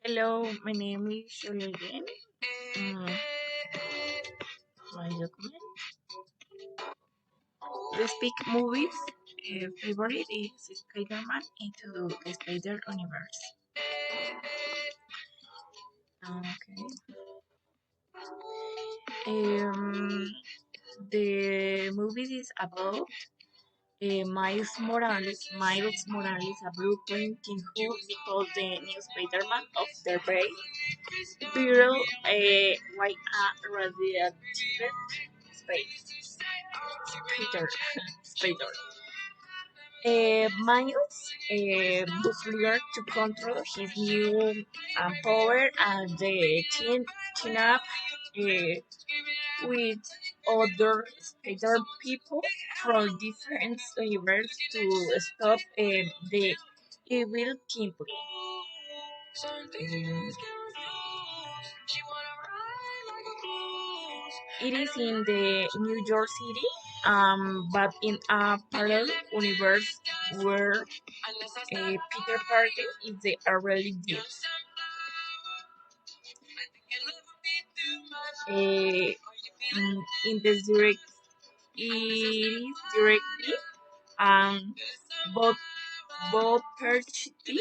Hello, my name is Julia again. My document. The speak movies favorite is Spider-Man into the Spider Universe. Okay. Um, the movie is about Miles Morales, a Brooklyn teen who becomes the new Spider-Man of their base. Bureau, like a radioactive space. Peter, Spider. Miles was learned to control his new power and team up with other spider people from different universes to stop the evil Kingpin. Um, it is in the New York City, but in a parallel universe where Peter Parker is the early youth. In the direct, it is directly um, both Bob Perchty,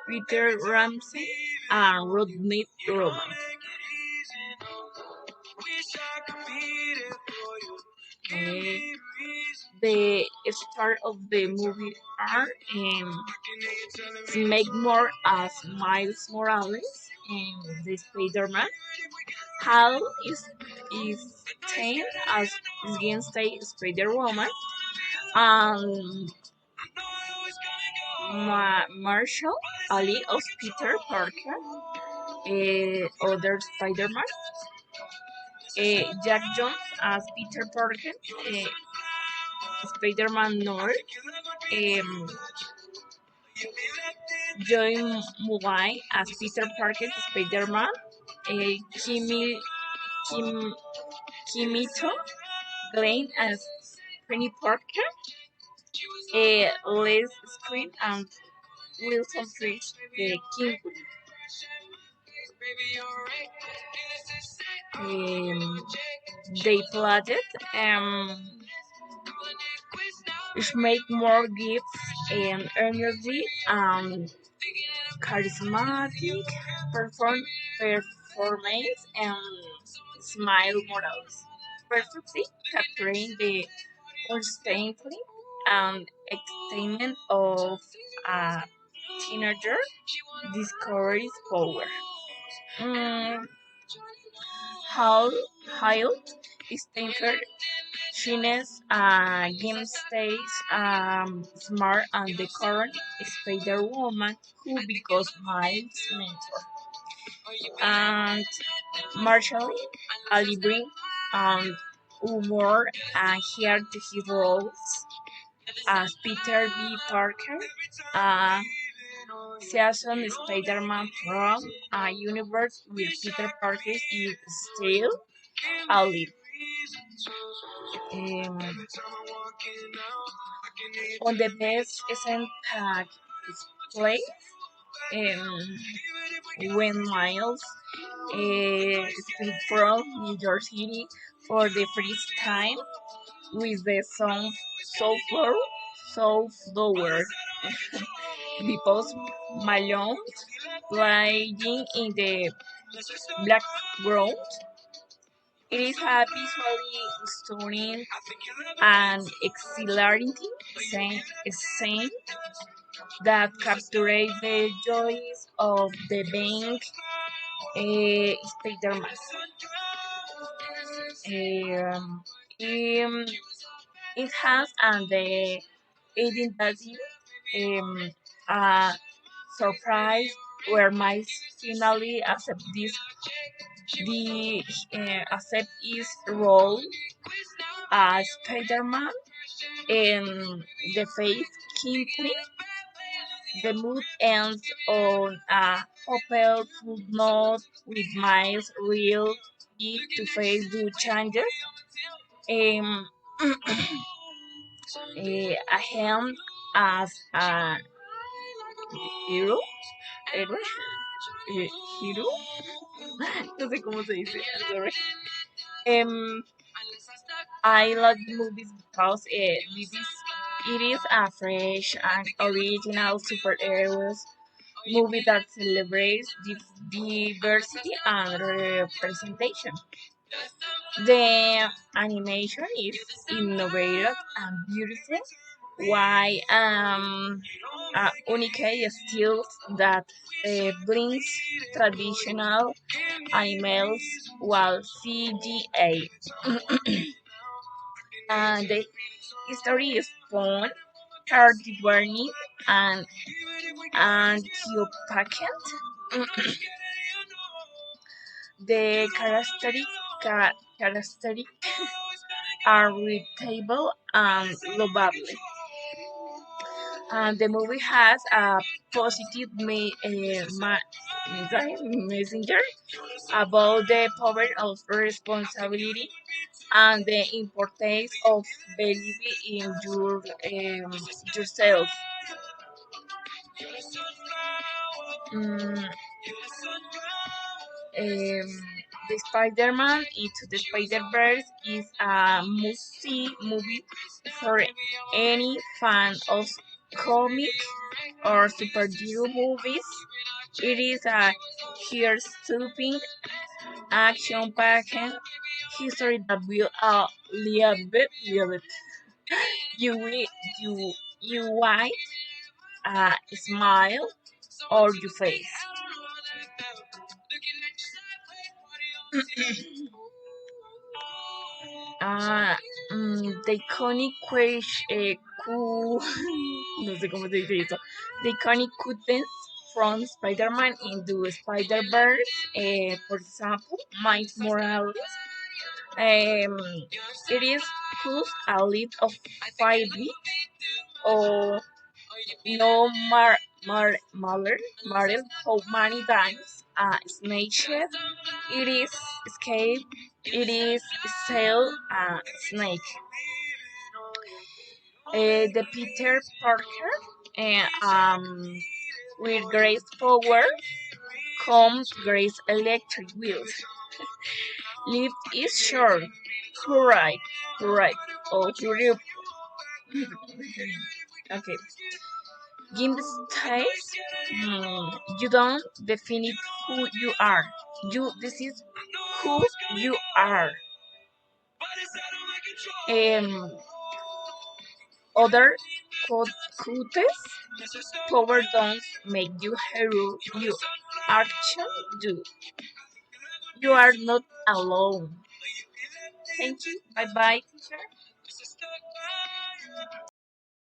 Peter Ramsey, and Rodney Roman. Eh, the star of the movie are make more as Miles Morales and the Spider-Man. Hal is Tain as Wednesday Spider-Woman and Marshall Ali as Peter Parker, other Spider-Man, Jack Jones as Peter Parker, Spider-Man North, um, Joy Mugai as Peter Parker, Spider-Man, Kim, Kimito Glenn as Penny Parker, Les Screen and Wilson Fish, the Kingpin. Um, they plotted which make more gifts and energy and charismatic performance and smile morals. Perfectly capturing the understanding and excitement of a teenager discovers power. Mm, how Hyle is tempered, shyness, game stage, smart, and the current Spider Woman who becomes Miles' mentor. And Marshall, Ali bring and humor here to his roles as Peter B. Parker, uh, season Spider-Man from a universe with Peter Parker is still alive. Um, on the best isn't play when Miles speak from New York City for the first time with the song Soulflower, Soulflower, because Malone playing in the background. It is a visually stunning and exhilarating scene that captures the joys of the being Spider-Man. Um, um, it has and the identity a surprise where Miles finally accept accept his role as Spider-Man and the face Kingpin. The mood ends on a hopeful note with Miles real need to face the changes. Um, a him as a hero héroe, hero, no sé cómo se dice, I'm sorry. Um, I love movies because it is a fresh and original superheroes movie that celebrates diversity and representation. The animation is innovative and beautiful, while unique styles that blends traditional animals while CGA. The story is fun, heartwarming, and anti-packed. The characteristics are relatable and lovable. And the movie has a positive messenger about the power of responsibility and the importance of believing in yourself. Mm, the Spider-Man Into the Spider-Verse is a must-see movie for any fan of comic or superhero movies. It is a heart-stopping, action-packed history that will leave you with you white smile or your face. Ah, the iconic no sé cómo se dice eso. The iconic cuttings from Spider-Man into Spider-Verse, for example, Miles Morales. Um, it is just a list of 5 bits or no Marvel how many times snake it is escape it is sail snake. The Peter Parker with Grace power comes Grace electric wheels. Lift is short. Hooray, hooray, oh hurry. Okay. Game stays. You don't define who you are. This is who you are. Um, other quotes. Power don't make you hero. You action do. You are not alone. Thank you. Bye bye, teacher.